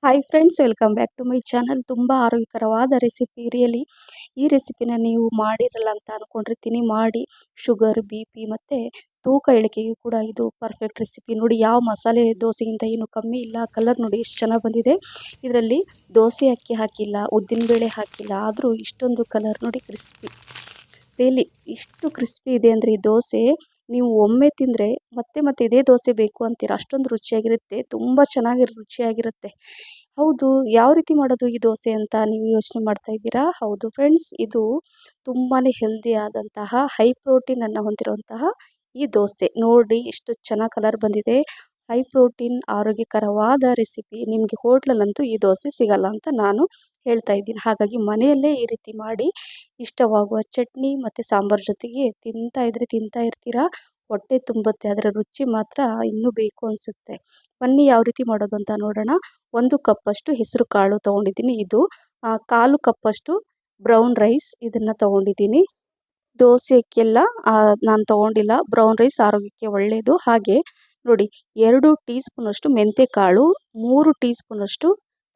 Hi friends, welcome back to my channel. ತುಂಬ ಆರೋಗ್ಯಕರವಾದ recipe. Really ಈ ರೆಸಿಪಿನ ನೀವು ಮಾಡಿರಲ್ಲ ಅಂತ ಅಂದ್ಕೊಂಡಿರ್ತೀನಿ. ಮಾಡಿ ಶುಗರ್, ಬಿ ಪಿ ಮತ್ತು ತೂಕ ಇಳಿಕೆಗೆ ಕೂಡ ಇದು ಪರ್ಫೆಕ್ಟ್ ರೆಸಿಪಿ. ನೋಡಿ, ಯಾವ ಮಸಾಲೆ ದೋಸೆಗಿಂತ ಏನು ಕಮ್ಮಿ ಇಲ್ಲ. ಕಲರ್ ನೋಡಿ ಎಷ್ಟು ಚೆನ್ನಾಗಿ ಬಂದಿದೆ. ಇದರಲ್ಲಿ ದೋಸೆ ಅಕ್ಕಿ ಹಾಕಿಲ್ಲ, ಉದ್ದಿನಬೇಳೆ ಹಾಕಿಲ್ಲ, ಆದರೂ ಇಷ್ಟೊಂದು ಕಲರ್ ನೋಡಿ, ಕ್ರಿಸ್ಪಿ. ರಿಯಲಿ ಇಷ್ಟು ಕ್ರಿಸ್ಪಿ ಇದೆ ಅಂದರೆ ಈ ದೋಸೆ ನೀವು ಒಮ್ಮೆ ತಿಂದರೆ ಮತ್ತೆ ಮತ್ತೆ ಇದೇ ದೋಸೆ ಬೇಕು ಅಂತೀರ. ಅಷ್ಟೊಂದು ರುಚಿಯಾಗಿರುತ್ತೆ, ತುಂಬ ಚೆನ್ನಾಗಿ ರುಚಿಯಾಗಿರುತ್ತೆ. ಹೌದು, ಯಾವ ರೀತಿ ಮಾಡೋದು ಈ ದೋಸೆ ಅಂತ ನೀವು ಯೋಚನೆ ಮಾಡ್ತಾ ಇದ್ದೀರಾ? ಹೌದು ಫ್ರೆಂಡ್ಸ್, ಇದು ತುಂಬಾ ಹೆಲ್ದಿ ಆದಂತಹ ಹೈ ಪ್ರೋಟೀನನ್ನು ಹೊಂದಿರುವಂತಹ ಈ ದೋಸೆ. ನೋಡಿ ಎಷ್ಟು ಚೆನ್ನಾಗಿ ಕಲರ್ ಬಂದಿದೆ. ಹೈ ಪ್ರೋಟೀನ್ ಆರೋಗ್ಯಕರವಾದ ರೆಸಿಪಿ. ನಿಮಗೆ ಹೋಟ್ಲಲ್ಲಂತೂ ಈ ದೋಸೆ ಸಿಗಲ್ಲ ಅಂತ ನಾನು ಹೇಳ್ತಾ ಇದ್ದೀನಿ. ಹಾಗಾಗಿ ಮನೆಯಲ್ಲೇ ಈ ರೀತಿ ಮಾಡಿ ಇಷ್ಟವಾಗುವ ಚಟ್ನಿ ಮತ್ತು ಸಾಂಬಾರು ಜೊತೆಗೆ ತಿಂತಾ ಇರ್ತೀರಾ. ಹೊಟ್ಟೆ ತುಂಬುತ್ತೆ. ಅದರ ರುಚಿ ಮಾತ್ರ ಇನ್ನೂ ಬೇಕು ಅನಿಸುತ್ತೆ. ಬನ್ನಿ ಯಾವ ರೀತಿ ಮಾಡೋದು ಅಂತ ನೋಡೋಣ. 1 ಕಪ್ಪಷ್ಟು ಹೆಸರು ಕಾಳು ತೊಗೊಂಡಿದ್ದೀನಿ. ಇದು 1/4 ಕಪ್ಪಷ್ಟು ಬ್ರೌನ್ ರೈಸ್ ಇದನ್ನು ತೊಗೊಂಡಿದ್ದೀನಿ. ದೋಸೆ ಅಕ್ಕಿಯೆಲ್ಲ ನಾನು ತೊಗೊಂಡಿಲ್ಲ. ಬ್ರೌನ್ ರೈಸ್ ಆರೋಗ್ಯಕ್ಕೆ ಒಳ್ಳೆಯದು. ಹಾಗೆ ನೋಡಿ, 2 ಟೀ ಸ್ಪೂನಷ್ಟು ಮೆಂತ್ಯಕಾಳು, 3 ಟೀ ಸ್ಪೂನಷ್ಟು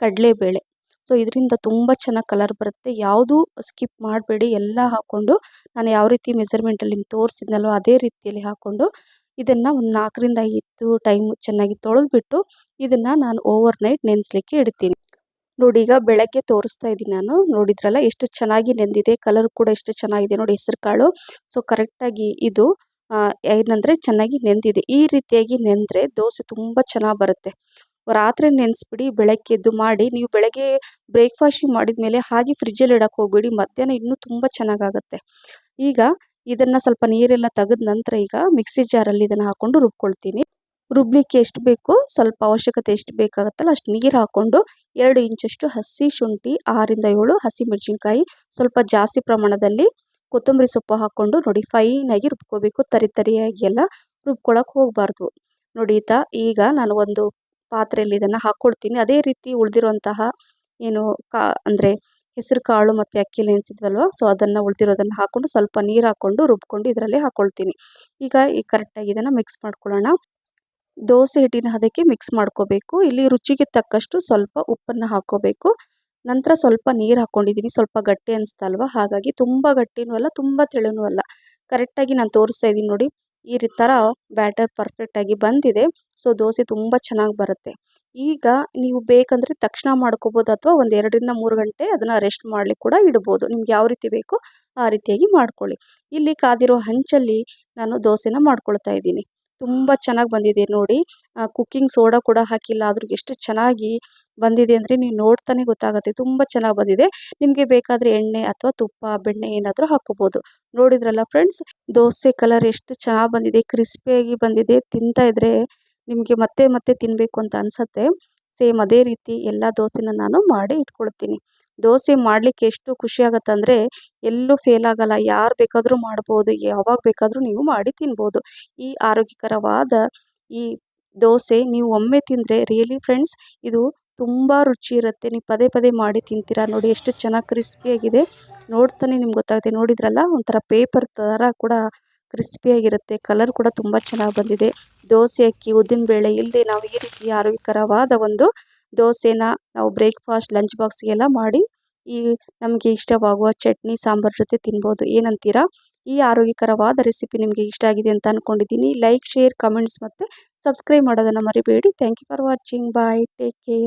ಕಡಲೆಬೇಳೆ. ಸೊ ಇದರಿಂದ ತುಂಬ ಚೆನ್ನಾಗಿ ಕಲರ್ ಬರುತ್ತೆ. ಯಾವುದೂ ಸ್ಕಿಪ್ ಮಾಡಬೇಡಿ, ಎಲ್ಲ ಹಾಕ್ಕೊಂಡು ನಾನು ಯಾವ ರೀತಿ ಮೆಸರ್ಮೆಂಟಲ್ಲಿ ನಿಮ್ಗೆ ತೋರಿಸಿದ್ನಲ್ವ ಅದೇ ರೀತಿಯಲ್ಲಿ ಹಾಕ್ಕೊಂಡು ಇದನ್ನು ಒಂದು 4ರಿಂದ 5 ಟೈಮು ಚೆನ್ನಾಗಿ ತೊಳೆದ್ಬಿಟ್ಟು ಇದನ್ನು ನಾನು ಓವರ್ ನೈಟ್ ನೆನೆಸ್ಲಿಕ್ಕೆ ಇಡ್ತೀನಿ. ನೋಡಿ, ಈಗ ಬೆಳಗ್ಗೆ ತೋರಿಸ್ತಾ ಇದ್ದೀನಿ ನಾನು. ನೋಡಿದ್ರಲ್ಲ ಎಷ್ಟು ಚೆನ್ನಾಗಿ ನೆಂದಿದೆ. ಕಲರ್ ಕೂಡ ಎಷ್ಟು ಚೆನ್ನಾಗಿದೆ ನೋಡಿ ಹೆಸರು ಕಾಳು. ಸೊ ಕರೆಕ್ಟಾಗಿ ಇದು ಏನಂದರೆ ಚೆನ್ನಾಗಿ ನೆಂದಿದೆ. ಈ ರೀತಿಯಾಗಿ ನೆಂದರೆ ದೋಸೆ ತುಂಬ ಚೆನ್ನಾಗಿ ಬರುತ್ತೆ. ರಾತ್ರಿ ನೆನೆಸ್ಬಿಡಿ, ಬೆಳಗ್ಗೆ ಎದ್ದು ಮಾಡಿ. ನೀವು ಬೆಳಗ್ಗೆ ಬ್ರೇಕ್ಫಾಸ್ಟ್ ಮಾಡಿದ ಮೇಲೆ ಹಾಗೆ ಫ್ರಿಜ್ಜಲ್ಲಿ ಇಡಕ್ಕೆ ಹೋಗ್ಬೇಡಿ. ಮಧ್ಯಾಹ್ನ ಇನ್ನೂ ತುಂಬ ಚೆನ್ನಾಗಾಗುತ್ತೆ. ಈಗ ಇದನ್ನು ಸ್ವಲ್ಪ ನೀರೆಲ್ಲ ತೆಗೆದ ನಂತರ ಈಗ ಮಿಕ್ಸಿ ಜಾರಲ್ಲಿ ಇದನ್ನು ಹಾಕ್ಕೊಂಡು ರುಬ್ಕೊಳ್ತೀನಿ. ರುಬ್ಲಿಕ್ಕೆ ಎಷ್ಟು ಬೇಕೋ, ಸ್ವಲ್ಪ ಅವಶ್ಯಕತೆ ಎಷ್ಟು ಬೇಕಾಗುತ್ತಲ್ಲ ಅಷ್ಟು ನೀರು ಹಾಕ್ಕೊಂಡು 2 ಇಂಚಷ್ಟು ಹಸಿ ಶುಂಠಿ, 6ರಿಂದ 7 ಹಸಿಮೆಣಸಿನ್ಕಾಯಿ, ಸ್ವಲ್ಪ ಜಾಸ್ತಿ ಪ್ರಮಾಣದಲ್ಲಿ ಕೊತ್ತಂಬರಿ ಸೊಪ್ಪು ಹಾಕ್ಕೊಂಡು ನೋಡಿ ಫೈನಾಗಿ ರುಬ್ಕೋಬೇಕು. ತರಿಯಾಗಿ ಎಲ್ಲ ರುಬ್ಕೊಳಕ್ಕೆ ಹೋಗಬಾರ್ದು. ನೋಡಿ ಈಗ ನಾನು ಒಂದು ಪಾತ್ರೆಯಲ್ಲಿ ಇದನ್ನು ಹಾಕ್ಕೊಳ್ತೀನಿ. ಅದೇ ರೀತಿ ಉಳಿದಿರುವಂತಹ ಏನು ಅಂದರೆ ಹೆಸರು ಕಾಳು ಮತ್ತು ಅಕ್ಕಿ ನೆನೆಸಿದ್ವಲ್ವ, ಸೊ ಅದನ್ನು ಉಳಿದಿರೋದನ್ನು ಹಾಕ್ಕೊಂಡು ಸ್ವಲ್ಪ ನೀರು ಹಾಕ್ಕೊಂಡು ರುಬ್ಕೊಂಡು ಇದರಲ್ಲಿ ಹಾಕ್ಕೊಳ್ತೀನಿ. ಈಗ ಕರೆಕ್ಟಾಗಿ ಇದನ್ನು ಮಿಕ್ಸ್ ಮಾಡ್ಕೊಳ್ಳೋಣ. ದೋಸೆ ಹಿಟ್ಟಿನ ಹದಕ್ಕೆ ಮಿಕ್ಸ್ ಮಾಡ್ಕೋಬೇಕು. ಇಲ್ಲಿ ರುಚಿಗೆ ತಕ್ಕಷ್ಟು ಸ್ವಲ್ಪ ಉಪ್ಪನ್ನು ಹಾಕ್ಕೋಬೇಕು. ನಂತರ ಸ್ವಲ್ಪ ನೀರು ಹಾಕ್ಕೊಂಡಿದ್ದೀನಿ. ಸ್ವಲ್ಪ ಗಟ್ಟಿ ಅನಿಸ್ತಲ್ವ, ಹಾಗಾಗಿ ತುಂಬ ಗಟ್ಟಿನೂ ಅಲ್ಲ, ತುಂಬ ತೆಳುನೂ ಅಲ್ಲ. ಕರೆಕ್ಟಾಗಿ ನಾನು ತೋರಿಸ್ತಾ ಇದ್ದೀನಿ ನೋಡಿ. ಈ ಥರ ಬ್ಯಾಟರ್ ಪರ್ಫೆಕ್ಟಾಗಿ ಬಂದಿದೆ. ಸೊ ದೋಸೆ ತುಂಬ ಚೆನ್ನಾಗಿ ಬರುತ್ತೆ. ಈಗ ನೀವು ಬೇಕಂದರೆ ತಕ್ಷಣ ಮಾಡ್ಕೋಬೋದು, ಅಥವಾ ಒಂದು 2ರಿಂದ 3 ಗಂಟೆ ಅದನ್ನು ರೆಸ್ಟ್ ಮಾಡಲಿಕ್ಕೆ ಕೂಡ ಇಡ್ಬೋದು. ನಿಮ್ಗೆ ಯಾವ ರೀತಿ ಬೇಕೋ ಆ ರೀತಿಯಾಗಿ ಮಾಡ್ಕೊಳ್ಳಿ. ಇಲ್ಲಿ ಕಾದಿರೋ ಹಂಚಲ್ಲಿ ನಾನು ದೋಸೆನ ಮಾಡ್ಕೊಳ್ತಾ ಇದ್ದೀನಿ. ತುಂಬ ಚೆನ್ನಾಗಿ ಬಂದಿದೆ ನೋಡಿ. ಕುಕ್ಕಿಂಗ್ ಸೋಡಾ ಕೂಡ ಹಾಕಿಲ್ಲ, ಆದರೂ ಎಷ್ಟು ಚೆನ್ನಾಗಿ ಬಂದಿದೆ ಅಂದರೆ ನೀವು ನೋಡ್ತಾನೆ ಗೊತ್ತಾಗುತ್ತೆ. ತುಂಬ ಚೆನ್ನಾಗಿ ಬಂದಿದೆ. ನಿಮಗೆ ಬೇಕಾದರೆ ಎಣ್ಣೆ ಅಥವಾ ತುಪ್ಪ, ಬೆಣ್ಣೆ ಏನಾದರೂ ಹಾಕ್ಕೋಬೋದು. ನೋಡಿದ್ರಲ್ಲ ಫ್ರೆಂಡ್ಸ್, ದೋಸೆ ಕಲರ್ ಎಷ್ಟು ಚೆನ್ನಾಗಿ ಬಂದಿದೆ, ಕ್ರಿಸ್ಪಿಯಾಗಿ ಬಂದಿದೆ. ತಿಂತಾ ಇದ್ದರೆ ನಿಮಗೆ ಮತ್ತೆ ಮತ್ತೆ ತಿನ್ನಬೇಕು ಅಂತ ಅನಿಸುತ್ತೆ. ಸೇಮ್ ಅದೇ ರೀತಿ ಎಲ್ಲ ದೋಸೆನ ನಾನು ಮಾಡಿ ಇಟ್ಕೊಳ್ತೀನಿ. ದೋಸೆ ಮಾಡಲಿಕ್ಕೆ ಎಷ್ಟು ಖುಷಿ ಆಗುತ್ತೆ ಅಂದರೆ ಎಲ್ಲೂ ಫೇಲ್ ಆಗಲ್ಲ. ಯಾರು ಬೇಕಾದರೂ ಮಾಡ್ಬೋದು, ಯಾವಾಗ ಬೇಕಾದರೂ ನೀವು ಮಾಡಿ ತಿನ್ಬೋದು. ಈ ಆರೋಗ್ಯಕರವಾದ ಈ ದೋಸೆ ನೀವು ಒಮ್ಮೆ ತಿಂದರೆ ರಿಯಲಿ ಫ್ರೆಂಡ್ಸ್, ಇದು ತುಂಬ ರುಚಿ ಇರುತ್ತೆ. ನೀವು ಪದೇ ಪದೇ ಮಾಡಿ ತಿಂತೀರಾ. ನೋಡಿ ಎಷ್ಟು ಚೆನ್ನಾಗಿ ಕ್ರಿಸ್ಪಿಯಾಗಿದೆ. ನೋಡ್ತಾನೆ ನಿಮ್ಗೆ ಗೊತ್ತಾಗುತ್ತೆ. ನೋಡಿದ್ರಲ್ಲ, ಒಂಥರ ಪೇಪರ್ ಥರ ಕೂಡ ಕ್ರಿಸ್ಪಿಯಾಗಿರುತ್ತೆ. ಕಲರ್ ಕೂಡ ತುಂಬ ಚೆನ್ನಾಗಿ ಬಂದಿದೆ. ದೋಸೆ ಅಕ್ಕಿ, ಉದ್ದಿನಬೇಳೆ ಇಲ್ಲದೆ ನಾವು ಈ ರೀತಿ ಆರೋಗ್ಯಕರವಾದ ಒಂದು ದೋಸೆನ ನಾವು ಬ್ರೇಕ್ಫಾಸ್ಟ್, ಲಂಚ್ ಬಾಕ್ಸ್ಗೆಲ್ಲ ಮಾಡಿ ಈ ನಮಗೆ ಇಷ್ಟವಾಗುವ ಚಟ್ನಿ, ಸಾಂಬಾರು ಜೊತೆ ತಿನ್ಬೋದು. ಏನಂತೀರಾ? ಈ ಆರೋಗ್ಯಕರವಾದ ರೆಸಿಪಿ ನಿಮಗೆ ಇಷ್ಟ ಆಗಿದೆ ಅಂತ ಅಂದ್ಕೊಂಡಿದ್ದೀನಿ. ಲೈಕ್, ಶೇರ್, ಕಮೆಂಟ್ಸ್ ಮತ್ತು ಸಬ್ಸ್ಕ್ರೈಬ್ ಮಾಡೋದನ್ನು ಮರಿಬೇಡಿ. Thank you for watching. Bye, take care.